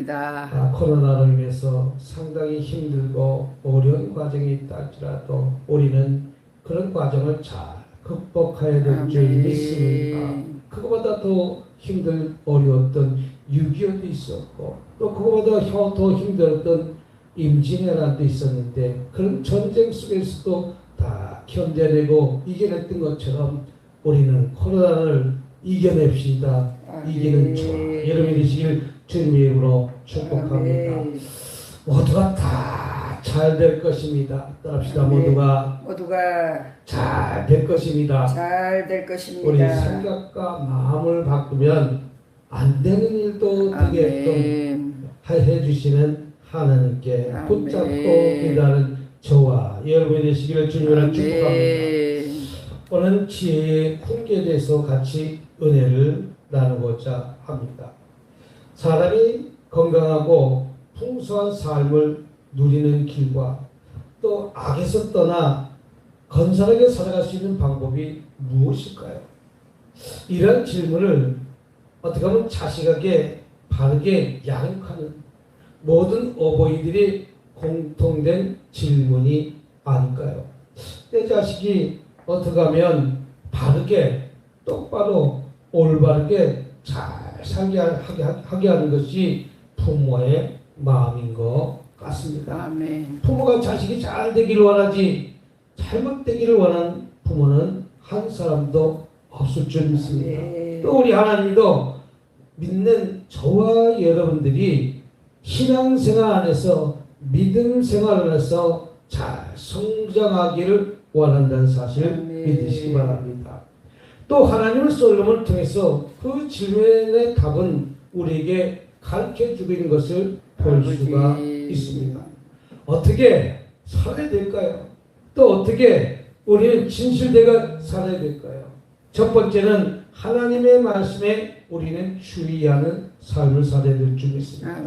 아멘입니다. 코로나로 인해서 상당히 힘들고 어려운 과정이 있다 할지라도 우리는 그런 과정을 잘 극복해야 될 줄 믿습니다. 그거보다 더 어려웠던 6.25도 있었고 또 그거보다 더 힘들었던 임진왜란도 있었는데 그런 전쟁 속에서도 다 견뎌내고 이겨냈던 것처럼 우리는 코로나를 이겨냅시다. 이기는 좋아. 여러분이 되시길 주님의 이름으로 축복합니다. 모두가 다 잘 될 것입니다. 따라합시다. 모두가 잘 될 것입니다. 잘 될 것입니다. 우리 생각과 마음을 바꾸면 안 되는 일도 되게끔 해주시는 하나님께 붙잡고 기다리는 저와 여러분이 되시기를 주님으로 축복합니다. 오늘 지혜의 훈계에 대해서 같이 은혜를 나누고자 합니다. 사람이 건강하고 풍성한 삶을 누리는 길과 또 악에서 떠나 건설하게 살아갈 수 있는 방법이 무엇일까요? 이런 질문을 어떻게 보면 자식에게 바르게 양육하는 모든 어버이들이 공통된 질문이 아닐까요? 내 자식이 어떻게 하면 바르게 똑바로 올바르게 잘 살게 하게 하는 것이 부모의 마음인 것 같습니다. 아멘. 부모가 자식이 잘 되기를 원하지 잘못되기를 원하는 부모는 한 사람도 없을 줄 믿습니다. 또 우리 하나님도 믿는 저와 여러분들이 신앙생활 안에서 믿음 생활 안에서 잘 성장하기를 원한다는 사실을 믿으시기 바랍니다. 또 하나님은 솔로몬을 통해서 그 질문의 답은 우리에게 가르쳐주고 있는 것을 볼 수가 있습니다. 어떻게 살아야 될까요? 또 어떻게 우리는 진실되게 살아야 될까요? 첫 번째는 하나님의 말씀에 우리는 주의하는 삶을 살아야 될 줄 믿습니다.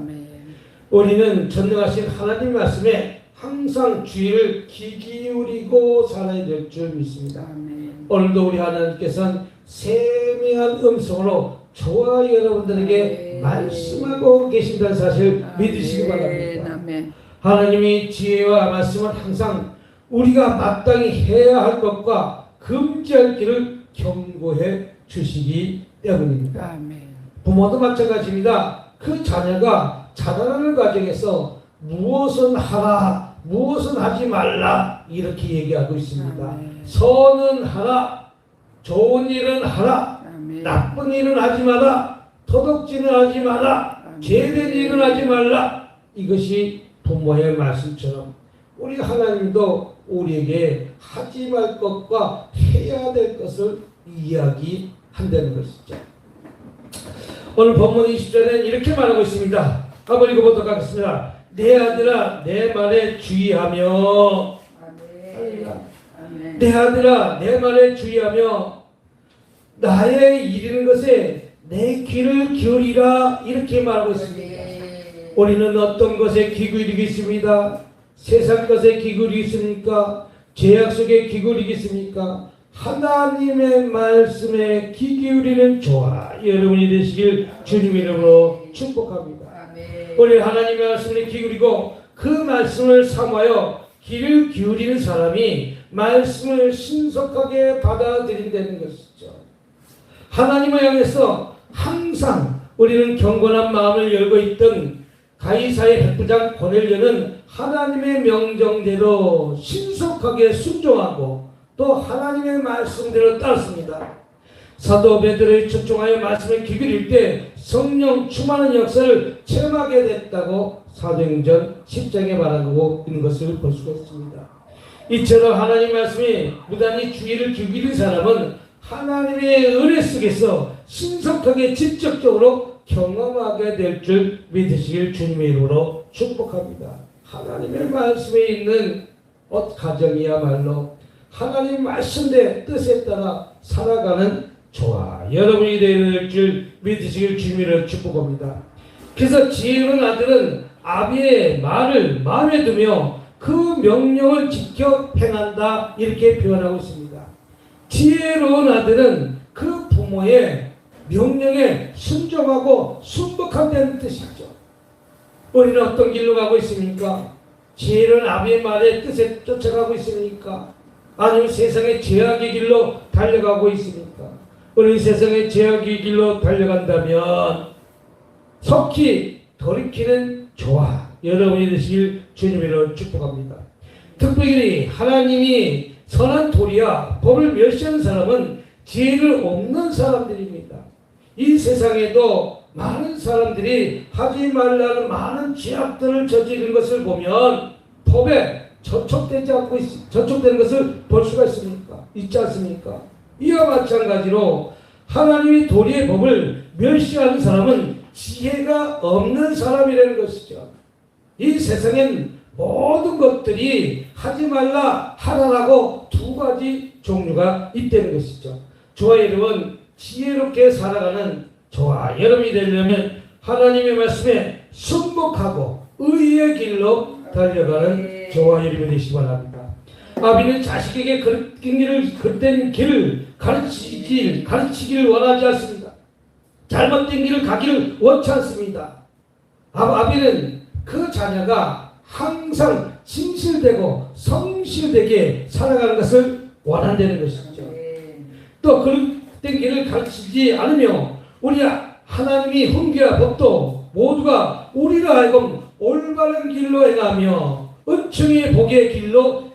우리는 전능하신 하나님 말씀에 항상 주의를 기울이고 살아야 될 줄 믿습니다. 오늘도 우리 하나님께서는 세미한 음성으로 저와 여러분들에게 말씀하고 계신다는 사실 믿으시기 바랍니다. 하나님이 지혜와 말씀은 항상 우리가 마땅히 해야 할 것과 금지할 길을 경고해 주시기 때문입니다. 부모도 마찬가지입니다. 그 자녀가 자라나는 과정에서 무엇은 하라, 무엇은 하지 말라 이렇게 얘기하고 있습니다. 선은 하라, 좋은 일은 하라, 나쁜 일은 하지 마라, 도둑질은 하지 마라, 죄된 일은 하지 말라. 이것이 부모의 말씀처럼 우리 하나님도 우리에게 하지 말 것과 해야 될 것을 이야기한다는 것이죠. 오늘 본문 20절에는 이렇게 말하고 있습니다. 한번 읽어보도록 하겠습니다. 내 아들아 내 말에 주의하며 내 아들아 내 말에 주의하며 나의 이르는 것에 내 귀를 기울이라 이렇게 말하고 있습니다. 우리는 어떤 것에 귀 기울이겠습니다. 세상 것에 귀 기울이겠습니까? 죄악 속에 귀 기울이겠습니까? 하나님의 말씀에 귀 기울이는 저와 여러분이 되시길 주님 이름으로 축복합니다. 우리 하나님의 말씀에 귀 기울이고 그 말씀을 사모하여 귀를 기울이는 사람이 말씀을 신속하게 받아들인다는 것이죠. 하나님을 향해서 항상 우리는 경건한 마음을 열고 있던 가이사의 백부장 고넬료는 하나님의 명령대로 신속하게 순종하고 또 하나님의 말씀대로 따랐습니다. 사도 베드로에 초청하여 말씀을 기울일 때 성령 충만한 역사를 체험하게 됐다고 사도행전 10장에 말하고 있는 것을 볼 수가 있습니다. 이처럼 하나님 말씀이 무단히 주의를 기울이는 사람은 하나님의 은혜 속에서 신속하게 직접적으로 경험하게 될 줄 믿으시길 주님의 이름으로 축복합니다. 하나님의 말씀에 있는 가정이야말로 하나님 말씀의 뜻에 따라 살아가는 저와 여러분이 되어야 줄 믿으시길 주님으로 축복합니다. 그래서 지혜로운 아들은 아비의 말을 마음에 두며 그 명령을 지켜 행한다 이렇게 표현하고 있습니다. 지혜로운 아들은 그 부모의 명령에 순종하고 순복한다는 뜻이죠. 우리는 어떤 길로 가고 있습니까? 지혜로운 아비의 말에 뜻에 쫓아가고 있습니까? 아니면 세상의 죄악의 길로 달려가고 있습니까? 우리 세상의 죄악의 길로 달려간다면 속히 돌이키는 조화 여러분이 되시길 주님으로 축복합니다. 특별히 하나님이 선한 도리와 법을 멸시하는 사람은 지혜를 없는 사람들입니다. 이 세상에도 많은 사람들이 하지 말라는 많은 죄악들을 저지른 것을 보면 법에 저촉되는 것을 볼 수가 있지 않습니까? 이와 마찬가지로 하나님의 도리의 법을 멸시하는 사람은 지혜가 없는 사람이라는 것이죠. 이 세상엔 모든 것들이 하지 말라 하라라고 두 가지 종류가 있다는 것이죠. 저와 여러분 지혜롭게 살아가는 저와 여러분이 되려면 하나님의 말씀에 순복하고 의의 길로 달려가는 저와 여러분이 되시기 바랍니다. 아비는 자식에게 그릇된 길을 가르치기를 원하지 않습니다. 잘못된 길을 가기를 원치 않습니다. 아비는 그 자녀가 항상 진실되고 성실되게 살아가는 것을 원한다는 것이죠. 또 그릇된 길을 가르치지 않으며 우리 하나님이 훈계와 법도 모두가 우리로 하여금 올바른 길로 행하며 은총의 복의 길로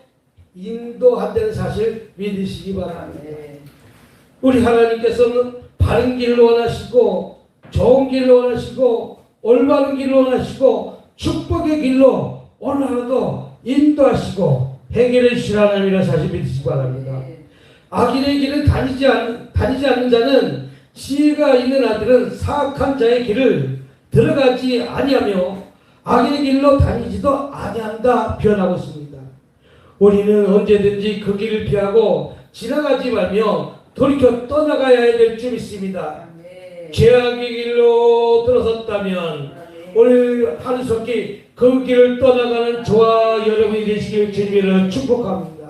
인도한다는 사실 믿으시기 바랍니다. 우리 하나님께서는 바른 길을 원하시고 좋은 길을 원하시고 올바른 길을 원하시고 축복의 길로 오늘 하루도 인도하시고 해결해 주실 하나님이라는 사실 믿으시기 바랍니다. 악인의 길은 다니지 않는 자는 지혜가 있는 아들은 사악한 자의 길을 들어가지 아니하며 악인의 길로 다니지도 아니한다 표현하고 있습니다. 우리는 언제든지 그 길을 피하고 지나가지 말며 돌이켜 떠나가야 될 줄 믿습니다. 죄악의 길로 들어섰다면 오늘 하루속히 그 길을 떠나가는 저와 여러분이 되시길 주님으로 축복합니다.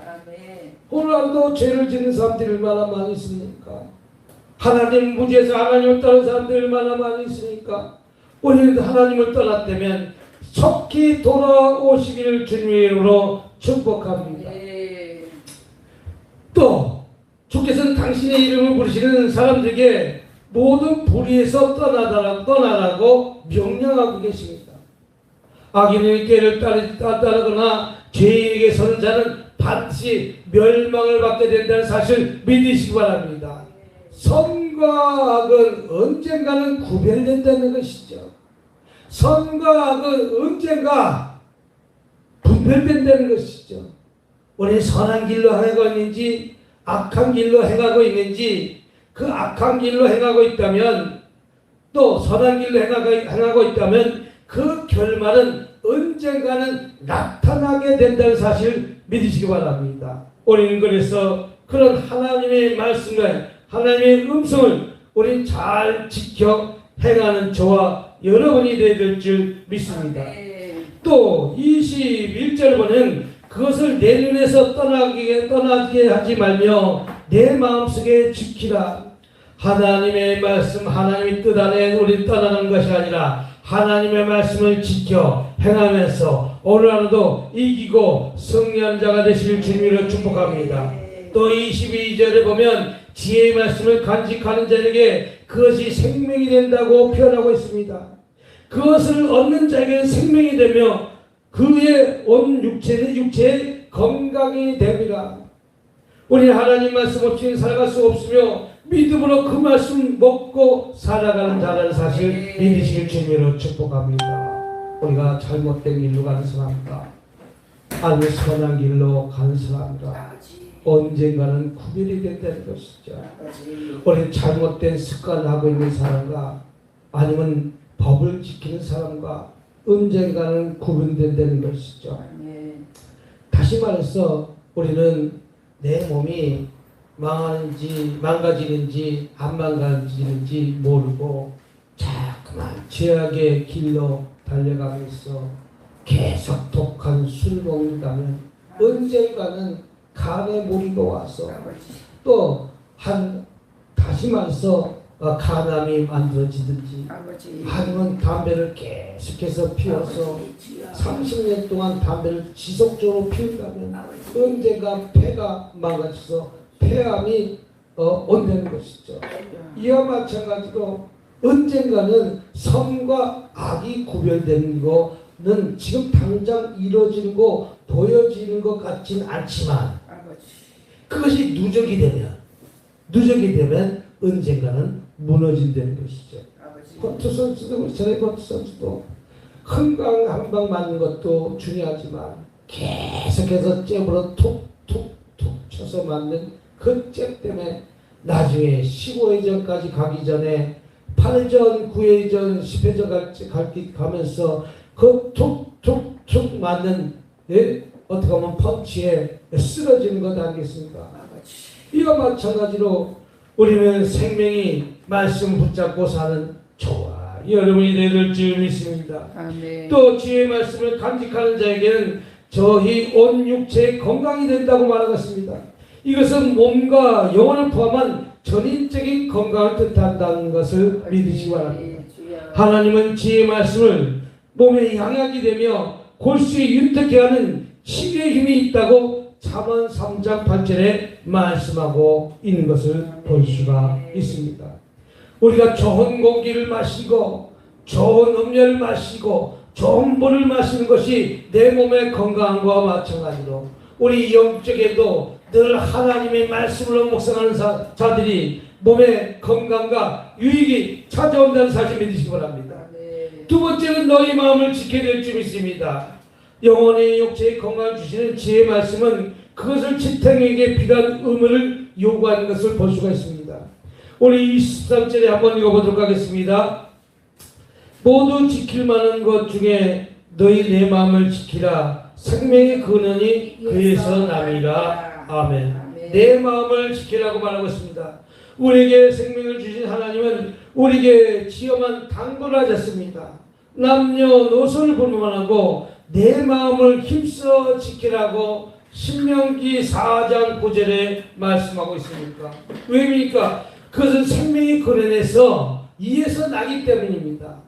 오늘 하루도 죄를 짓는 사람들이 얼마나 많이 있습니까? 하나님 무지해서 하나님을 떠난 사람들이 얼마나 많이 있습니까? 우리는 하나님을 떠났다면 속히 돌아오시기를 주님의 이름으로 축복합니다. 또 주께서는 당신의 이름을 부르시는 사람들에게 모든 불의에서 떠나라고 명령하고 계십니다. 악인의 길을 따르거나 죄인에게 서는 자는 반드시 멸망을 받게 된다는 사실 믿으시기 바랍니다. 선과 악은 언젠가는 구별된다는 것이죠. 선과 악은 언젠가 분별된다는 것이죠. 우리 선한 길로 행하고 있는지 악한 길로 행하고 있는지, 그 악한 길로 행하고 있다면 또 선한 길로 행하고 있다면 그 결말은 언젠가는 나타나게 된다는 사실을 믿으시기 바랍니다. 우리는 그래서 그런 하나님의 말씀과 하나님의 음성을 우리는 잘 지켜 행하는 저와 여러분이 되어야 될 줄 믿습니다. 또 21절 보면 그것을 내 눈에서 떠나게 하지 말며 내 마음속에 지키라. 하나님의 말씀, 하나님의 뜻 안에 우리 떠나는 것이 아니라 하나님의 말씀을 지켜 행하면서 오늘 하루도 이기고 승리하는 자가 되실 주님으로 축복합니다. 또 22절에 보면 지혜의 말씀을 간직하는 자에게 그것이 생명이 된다고 표현하고 있습니다. 그것을 얻는 자에게는 생명이 되며 그의 온 육체의 건강이 됩니다. 우리 하나님 말씀 없이는 살아갈 수 없으며 믿음으로 그 말씀 먹고 살아가는 자라는 사실 믿으시길 주님으로 축복합니다. 우리가 잘못된 길로 가는 사람과 아니면 선한 길로 가는 사람과 언젠가는 구별이 된다는 것이죠. 우리 잘못된 습관을 하고 있는 사람과 아니면 법을 지키는 사람과 언젠가는 구분된다는 것이죠. 다시 말해서 우리는 내 몸이 망가지는지 안 망가지는지 모르고 자꾸만 죄악의 길로 달려가면서 계속 독한 술을 먹는다면 언젠가는 간에 무리가 와서 또 다시 말해서 간암이 만들어지든지 아버지. 아니면 담배를 계속해서 피워서 아버지, 주여. 30년 동안 담배를 지속적으로 피운다면 아버지. 언젠가 폐가 망가져서 폐암이 온다는 것이죠. 이와 마찬가지로 언젠가는 선과 악이 구별되는 거는 지금 당장 이루어지는 거 보여지는 것 같진 않지만 아버지. 그것이 누적이 되면 언젠가는 무너진다는 것이죠. 아버지. 권투 선수도 그렇잖아요. 권투 선수도 한 방 맞는 것도 중요하지만 계속해서 잽으로 툭툭툭 쳐서 맞는 그 잽 때문에 나중에 15회전까지 가기 전에 8회전, 9회전, 10회전 가면서 그 툭툭툭 맞는 어떻게 보면 펀치에 쓰러지는 것 아니겠습니까? 아버지. 이와 마찬가지로 우리는 생명이 말씀 붙잡고 사는 저와 여러분이 될 줄 믿습니다. 아멘. 또 주의 말씀을 간직하는 자에게는 저희 온 육체의 건강이 된다고 말하겠습니다. 이것은 몸과 영혼을 포함한 전인적인 건강을 뜻한다는 것을 믿으시기 바랍니다. 하나님은 주의 말씀을 몸에 양약이 되며 골수에 윤택해 하는 치유의 힘이 있다고 잠언 3장 8절에 말씀하고 있는 것을 볼 수가 있습니다. 우리가 좋은 공기를 마시고 좋은 음료를 마시고 좋은 물을 마시는 것이 내 몸의 건강과 마찬가지로 우리 영적에도 늘 하나님의 말씀으로 묵상하는 자들이 몸의 건강과 유익이 찾아온다는 사실 믿으시기 바랍니다. 두 번째는 너희 마음을 지켜야 될 줄 믿습니다. 영혼의 육체의 건강을 주시는 지혜의 말씀은 그것을 지탱에게 필요한 의무를 요구하는 것을 볼 수가 있습니다. 우리 23절에 한번 읽어보도록 하겠습니다. 모두 지킬 만한 것 중에 너희 내 마음을 지키라. 생명의 근원이 그에서 남이라. 아멘. 내 마음을 지키라고 말하고 있습니다. 우리에게 생명을 주신 하나님은 우리에게 지엄한 당부를 하셨습니다. 남녀노소를 불문하고 내 마음을 힘써 지키라고 신명기 4장 9절에 말씀하고 있습니까? 왜입니까? 그것은 생명의 근원에서 이에서 나기 때문입니다.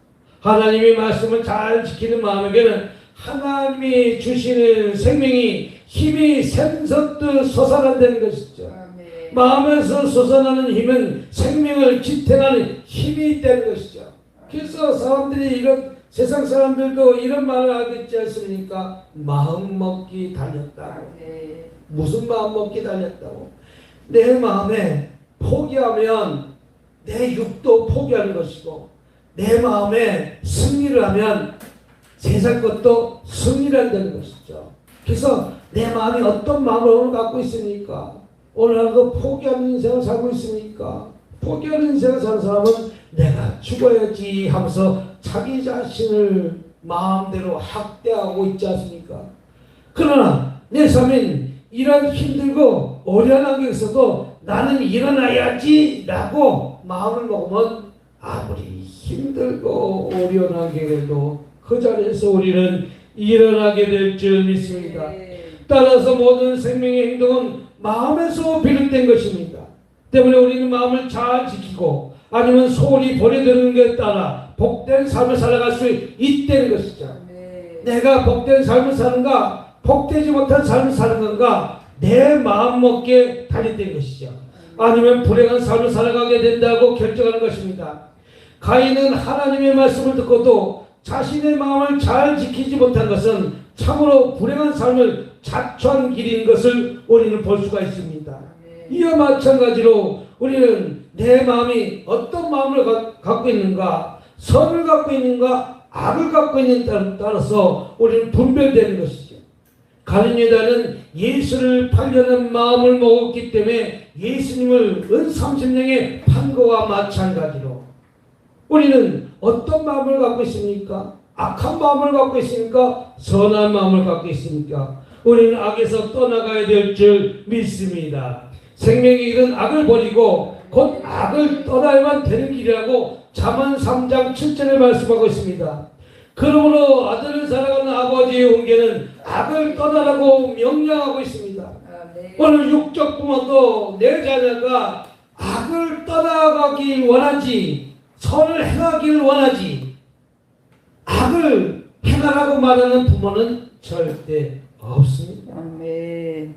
하나님의 말씀을 잘 지키는 마음에게는 하나님이 주시는 생명이 힘이 샘솟듯 솟아난다는 것이죠. 마음에서 솟아나는 힘은 생명을 지탱하는 힘이 있다는 것이죠. 그래서 사람들이 세상 사람들도 이런 말을 하겠지 않습니까? 마음 먹기 달렸다고. 무슨 마음 먹기 달렸다고? 내 마음에 포기하면 내 육도 포기하는 것이고 내 마음에 승리를 하면 세상 것도 승리를 한다는 것이죠. 그래서 내 마음이 어떤 마음을 오늘 갖고 있습니까? 오늘 하루도 포기하는 인생을 살고 있습니까? 포기하는 인생을 사는 사람은 내가 죽어야지 하면서 자기 자신을 마음대로 학대하고 있지 않습니까? 그러나 내 삶엔 이런 힘들고 어려운 게 있어도 나는 일어나야지 라고 마음을 먹으면 아무리 힘들고 어려운 환경에도 그 자리에서 우리는 일어나게 될 줄 믿습니다. 따라서 모든 생명의 행동은 마음에서 비롯된 것입니다. 때문에 우리는 마음을 잘 지키고 아니면 소홀히 버려두는 것에 따라 복된 삶을 살아갈 수 있다는 것이죠. 내가 복된 삶을 사는가 복되지 못한 삶을 사는 건가 내 마음 먹기에 달렸던 것이죠. 아니면 불행한 삶을 살아가게 된다고 결정하는 것입니다. 가인은 하나님의 말씀을 듣고도 자신의 마음을 잘 지키지 못한 것은 참으로 불행한 삶을 자초한 길인 것을 우리는 볼 수가 있습니다. 이와 마찬가지로 우리는 내 마음이 어떤 마음을 갖고 있는가, 선을 갖고 있는가, 악을 갖고 있는가에 따라서 우리는 분별되는 것이죠. 가룟 유다는 예수를 팔려는 마음을 먹었기 때문에 예수님을 은 30년에 판 것과 마찬가지로 우리는 어떤 마음을 갖고 있습니까? 악한 마음을 갖고 있습니까? 선한 마음을 갖고 있습니까? 우리는 악에서 떠나가야 될 줄 믿습니다. 생명의 길은 악을 버리고 곧 악을 떠나야만 되는 길이라고 잠언 3장 7절에 말씀하고 있습니다. 그러므로 아들을 사랑하는 아버지의 훈계는 악을 떠나라고 명령하고 있습니다. 오늘 육적 부모도 내 자녀가 악을 악을 떠나가길 원하지, 선을 행하길 원하지, 악을 행하라고 말하는 부모는 절대 없습니다. 아멘.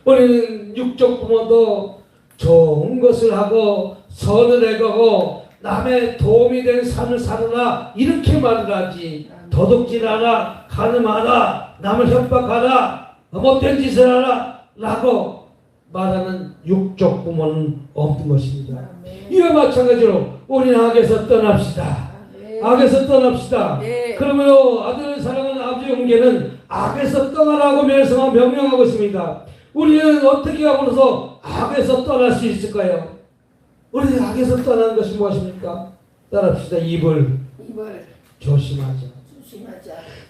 우리는 육적 부모도 좋은 것을 하고 선을 행하고 남의 도움이 된 삶을 살아라 이렇게 말을 하지, 도둑질하라, 간음하라, 남을 협박하라, 못된 짓을 하라 라고 말하는 육적 부모는 없는 것입니다. 이와 마찬가지로 우리는 악에서 떠납시다. 악에서 떠납시다. 그러면 아들을 사랑하는 아버지의 훈계는 악에서 떠나라고 명령하고 있습니다. 우리는 어떻게 하고서 악에서 떠날 수 있을까요? 우리는 악에서 떠나는 것이 무엇입니까? 따라합시다. 입을 조심하자.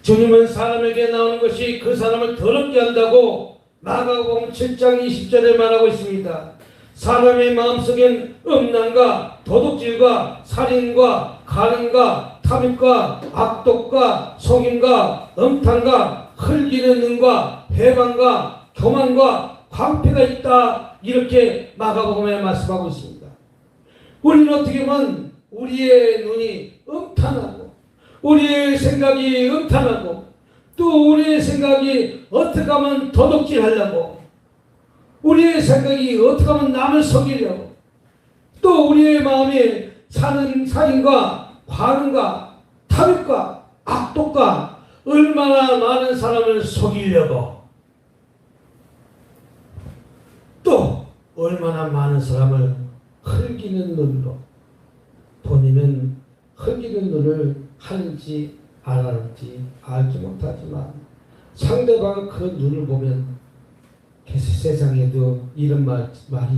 주님은 사람에게 나오는 것이 그 사람을 더럽게 한다고 마가복음 7장 20절에 말하고 있습니다. 사람의 마음속엔 음란과 도둑질과 살인과 간음과 탐욕과 악독과 속임과 음탕과 흘기는 눈과 회방과 교만과 광패가 있다, 이렇게 마가복음에 말씀하고 있습니다. 우리는 어떻게 보면 우리의 눈이 음탕하고 우리의 생각이 음탕하고 또 우리의 생각이 어떻게 하면 도둑질하려고, 우리의 생각이 어떻게 하면 남을 속이려고, 또 우리의 마음에 사는 살인과 관음과 탐욕과 악독과 얼마나 많은 사람을 속이려고, 또 얼마나 많은 사람을 흘기는 눈으로, 본인은 흘기는 눈을 하는지 안 하는지 알지 못하지만 상대방 그 눈을 보면 세상에도 이런 말이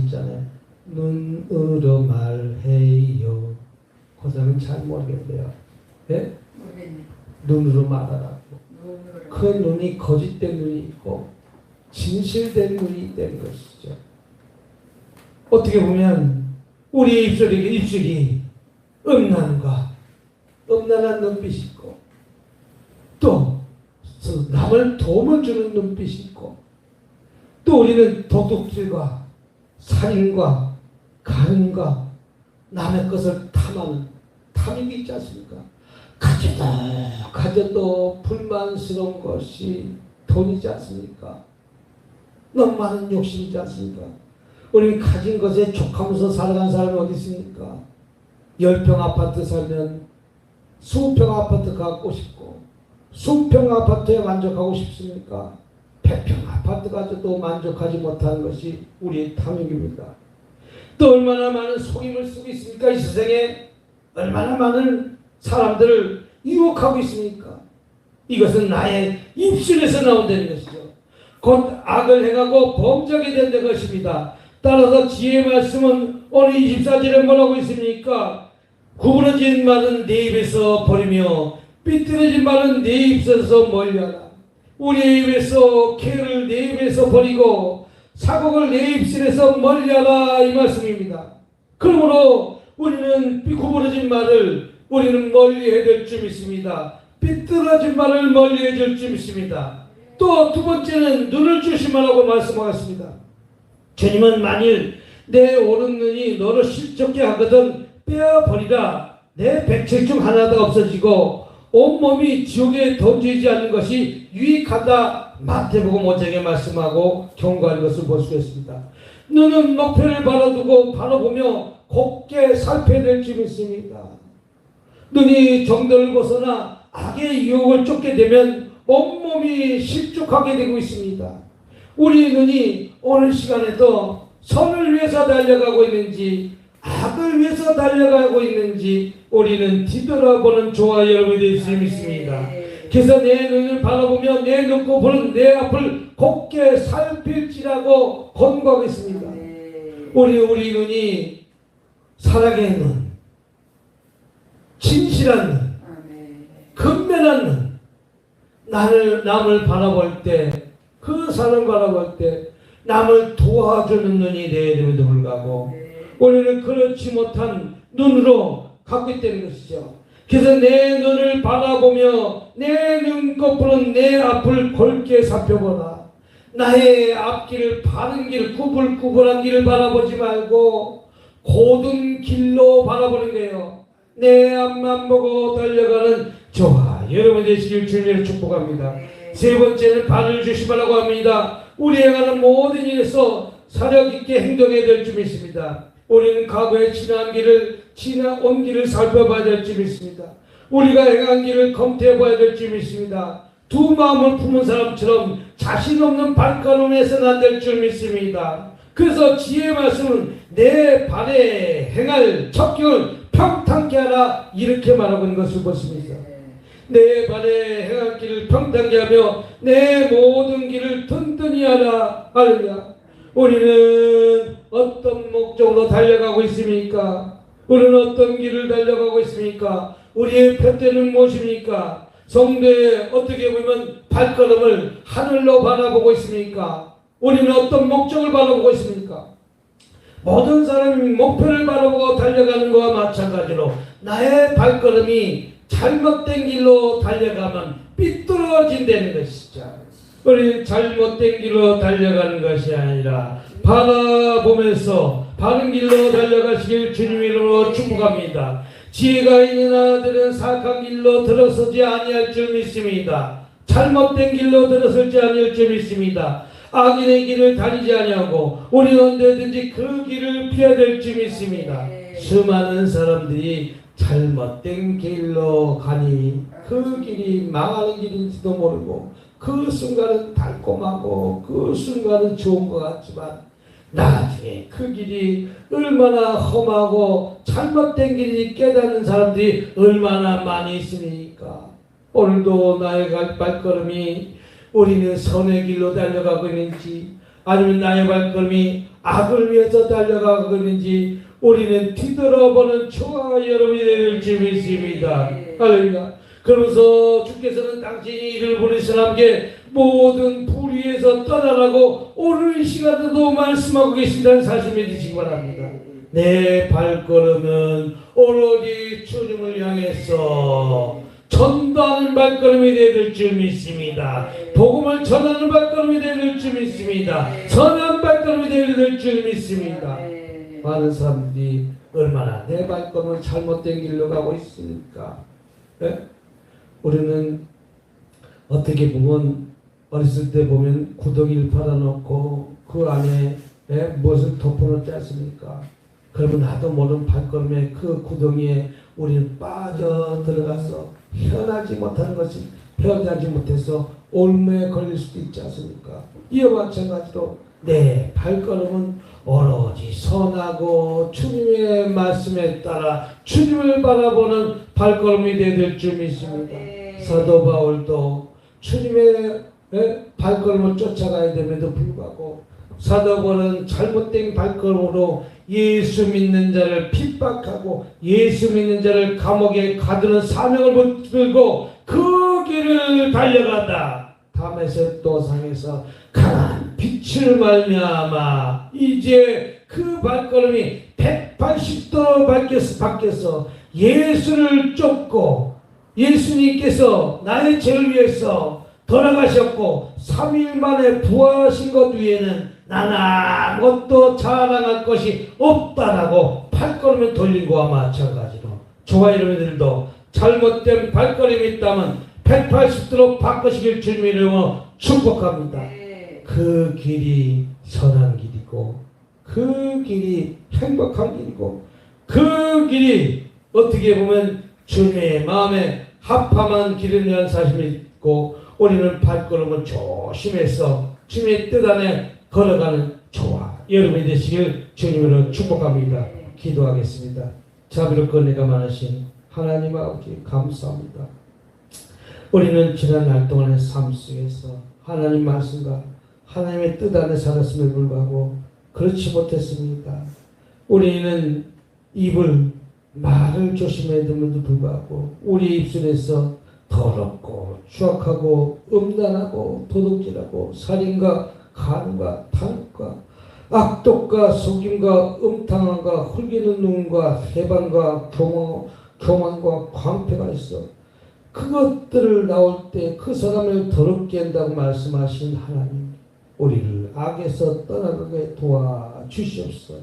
있잖아요. 눈으로 말해요. 그 사람은 잘 모르겠네요. 네? 눈으로 말하라고. 그 눈이 거짓된 눈이 있고 진실된 눈이 있다는 것이죠. 어떻게 보면 우리의 입술이 음란한 눈빛이 있고 또 남을 도움을 주는 눈빛이 있고 또 우리는 도둑질과 살인과 간음과 남의 것을 탐하는 탐욕이 있지 않습니까? 가져도 불만스러운 것이 돈이지 않습니까? 너무 많은 욕심이지 않습니까? 우리는 가진 것에 족하면서 살아가는 사람이 어디 있습니까? 10평 아파트 살면 20평 아파트 갖고 싶고 20평 아파트에 만족하고 싶습니까? 100평 아파트 가져도 만족하지 못하는 것이 우리의 탐욕입니다. 또 얼마나 많은 속임을 쓰고 있습니까? 이 세상에 얼마나 많은 사람들을 유혹하고 있습니까? 이것은 나의 입술에서 나온다는 것이죠. 곧 악을 행하고 범죄하게 된다는 것입니다. 따라서 지혜의 말씀은 오늘 24절에 뭐라고 있습니까? 구부러진 말은 내 입에서 버리며 삐뚤어진 말은 내 입에서 멀리하라. 우리의 입에서 캐를 내 입에서 버리고 사곡을 내 입술에서 멀리하라, 이 말씀입니다. 그러므로 우리는 구부러진 말을 우리는 멀리해야 될 줄 믿습니다. 삐뚤어진 말을 멀리해야 될 줄 믿습니다. 또 두 번째는 눈을 조심하라고 말씀하셨습니다. 주님은 만일 내 오른 눈이 너를 실족게 하거든 빼어버리라. 내 백책 중 하나도 없어지고 온몸이 지옥에 던지지 않는 것이 유익하다. 마태복음 5장에 말씀하고 경고하는 것을 볼 수 있습니다. 눈은 목표를 바라두고 바라보며 곱게 살펴야 될 줄 믿습니다. 눈이 정도를 벗어나 악의 유혹을 쫓게 되면 온몸이 실족하게 되고 있습니다. 우리 눈이 오늘 시간에도 선을 위해서 달려가고 있는지 악을 위해서 달려가고 있는지 우리는 뒤돌아보는 저와 여러분이 될 수 있습니다. 그래서 내 눈을 바라보며 내 눈꺼풀은 내 앞을 곱게 살필지라고 권고하고 있습니다. 우리 눈이 사랑의 눈, 진실한 눈, 근면한 눈, 남을 바라볼 때, 그 사람 바라볼 때 남을 도와주는 눈이 되어야 됨에도 불구하고 우리는 그렇지 못한 눈으로 갖고 있다는 것이죠. 그래서 내 눈을 바라보며 내 눈꺼풀은 내 앞을 골게 살펴보라. 나의 앞길을 바른 길, 구불구불한 길을 바라보지 말고 고든 길로 바라보는 거예요. 내 앞만 보고 달려가는 저와 여러분 되시길 주님으로 축복합니다. 세 번째는 발을 주시라고 합니다. 우리 행하는 모든 일에서 사력 있게 행동해야 될 줄 믿습니다. 우리는 과거에 온 길을 살펴봐야 될 줄 믿습니다. 우리가 행한 길을 검토해 봐야 될 줄 믿습니다. 두 마음을 품은 사람처럼 자신 없는 발걸음에서는 안 될 줄 믿습니다. 그래서 지혜의 말씀은 내 발에 행할 첩경을 평탄케 하라 이렇게 말하고 있는 것을 보십니다. 내 발에 행할 길을 평탄케 하며 내 모든 길을 튼튼히 하라. 할렐루야. 우리는 어떤 목적으로 달려가고 있습니까? 우리는 어떤 길을 달려가고 있습니까? 우리의 표대는 무엇입니까? 성도의 어떻게 보면 발걸음을 하늘로 바라보고 있습니까? 우리는 어떤 목적을 바라보고 있습니까? 모든 사람이 목표를 바라보고 달려가는 것과 마찬가지로 나의 발걸음이 잘못된 길로 달려가면 삐뚤어진다는 것이죠. 우리 잘못된 길로 달려가는 것이 아니라 바라보면서 바른 길로 달려가시길 주님 이름으로 축복합니다. 지혜가 있는 아들은 사악한 길로 들어서지 아니할 줄 믿습니다. 잘못된 길로 들어서지 아니할 줄 믿습니다. 악인의 길을 다니지 아니하고 우리는 언제든지 그 길을 피해야 될 줄 믿습니다. 수많은 사람들이 잘못된 길로 가니 그 길이 망하는 길인지도 모르고 그 순간은 달콤하고 그 순간은 좋은 것 같지만 나중에 그 길이 얼마나 험하고 잘못된 길인지 깨닫는 사람들이 얼마나 많이 있습니까? 오늘도 나의 발걸음이 우리는 선의 길로 달려가고 있는지 아니면 나의 발걸음이 악을 위해서 달려가고 있는지 우리는 뒤돌아보는 저와 여러분이 될 줄 믿습니다. 할렐루야. 그러면서 주께서는 당신이 이를 보내신 함께 모든 불의에서 떠나라고 오늘 이 시간에도 말씀하고 계신다는 사실 믿으시기 바랍니다. 내 발걸음은 오로지 주님을 향해서 전도하는 발걸음이 되어야 될 줄 믿습니다. 복음을 전하는 발걸음이 되어야 될 줄 믿습니다. 선한 발걸음이 되어야 될 줄 믿습니다. 많은 사람들이 얼마나 내 발걸음은 잘못된 길로 가고 있으니까 우리는 어떻게 보면 어렸을 때 보면 구덩이를 팔아놓고 그 안에 무엇을 덮어놓지 않습니까? 그러면 나도 모르는 발걸음에 그 구덩이에 우리는 빠져 들어가서 헤어나지 못하는 것이 헤어나지 못해서 올무에 걸릴 수도 있지 않습니까? 이와 마찬가지로 내 발걸음은 오로지 선하고 주님의 말씀에 따라 주님을 바라보는 발걸음이 되어야 될 줄 믿습니다. 사도 바울도 주님의 발걸음을 쫓아가야 됨에도 불구하고 사도 바울은 잘못된 발걸음으로 예수 믿는 자를 핍박하고 예수 믿는 자를 감옥에 가두는 사명을 붙들고 그 길을 달려가다 다메섹 도상에서 강한 빛을 말미암아 이제 그 발걸음이 180도 바뀌어서 예수를 쫓고 예수님께서 나의 죄를 위해서 돌아가셨고 3일 만에 부활하신 것 위에는 나는 아무것도 자랑할 것이 없다라고 발걸음을 돌린 것과 마찬가지로 저와 여러분들도 잘못된 발걸음이 있다면 180도로 바꾸시길 주님의 이름으로 축복합니다. 그 길이 선한 길이고 그 길이 행복한 길이고 그 길이 어떻게 보면 주님의 마음에 합함한 길이라는 사실을 믿고 우리는 발걸음을 조심해서 주님의 뜻 안에 걸어가는 저와 여러분이 되시길 주님으로 축복합니다. 기도하겠습니다. 자비롭고 은혜가 많으신 하나님 아버지 감사합니다. 우리는 지난 날 동안의 삶 속에서 하나님 말씀과 하나님의 뜻 안에 살았음에 불구하고 그렇지 못했습니다. 우리는 말을 조심해야 됨에도 불구하고 우리 입술에서 더럽고 추악하고 음란하고 도둑질하고 살인과 간과 탈과 악독과 속임과 음탕함과 흘기는 눈과 해방과 교만과 광패가 있어 그것들을 나올 때 그 사람을 더럽게 한다고 말씀하신 하나님 우리를 악에서 떠나가게 도와주시옵소서.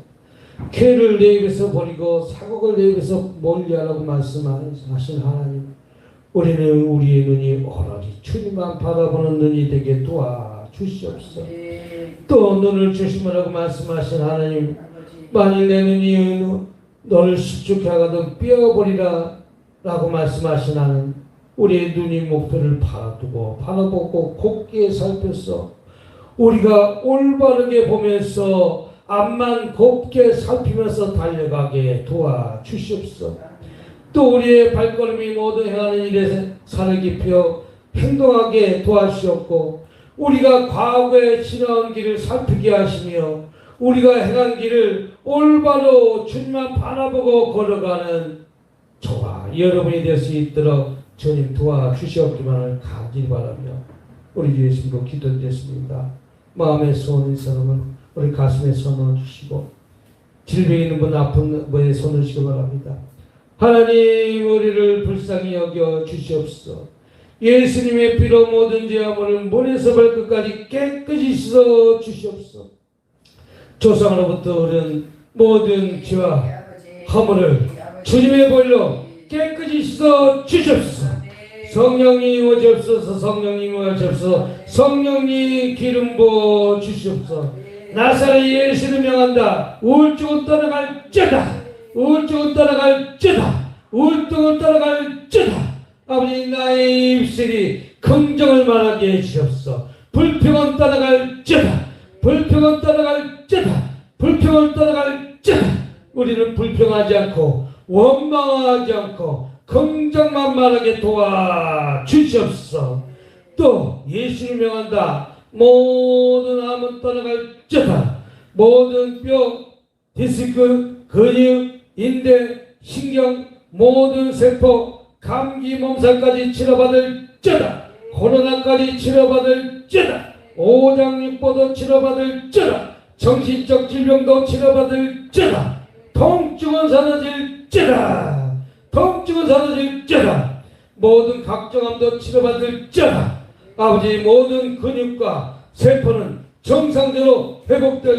죄를 내 입에서 버리고 사곡을 내 입에서 멀리하라고 말씀하신 하나님, 우리는 우리의 눈이 오로지 주님만 바라보는 눈이 되게 도와주시옵소서. 또 눈을 주시므라고 말씀하신 하나님, 만일 내 눈이 너를 십죽게 하거든 삐어버리라 라고 말씀하신 하나님, 우리의 눈이 목표를 바라보고 곱게 살펴서 우리가 올바르게 보면서 앞만 곱게 살피면서 달려가게 도와주시옵소서. 또 우리의 발걸음이 모두 행하는 일에 살을 깊여 행동하게 도와주시옵고, 우리가 과거에 지나온 길을 살피게 하시며 우리가 행한 길을 올바로 주님만 바라보고 걸어가는 저와 여러분이 될 수 있도록 주님 도와주시옵기만을 간절히 바라며 우리 주 예수님으로 기도드렸습니다. 마음의 소원인 사람은 우리 가슴에 손을 주시고, 질병 있는 분, 아픈 분의 손을 주시기 바랍니다. 하나님, 우리를 불쌍히 여겨 주시옵소서. 예수님의 피로 모든 죄악을 머리에서 발끝까지 깨끗이 씻어 주시옵소서. 조상으로부터 오른 모든 죄와 허물을 주님의 보혈로 깨끗이 씻어 주시옵소서. 성령님 오시옵소서. 성령님 오시옵소서. 성령님 기름 부어 주시옵소서. 나사렛 예수를 명한다. 우울증은 떠나갈지어다. 우울증은 떠나갈지어다. 우울증은 떠나갈지어다. 아버지, 나의 입술이 긍정을 말하게 해주시옵소서. 불평은 떠나갈지어다. 불평은 떠나갈지어다. 불평은 떠나갈지어다. 우리는 불평하지 않고 원망하지 않고 긍정만 말하게 도와주시옵소서. 또 예수를 명한다. 모든 암은 떠나갈지어다. 모든 뼈, 디스크, 근육, 인대, 신경, 모든 세포, 감기, 몸살까지 치료받을지어다. 코로나까지 치료받을지어다. 오장육부도 치료받을지어다. 정신적 질병도 치료받을지어다. 통증은 사라질지어다. 통증은 사라질지어다. 모든 각종암도 치료받을지어다. 아버지, 모든 근육과 세포는 정상대로 회복될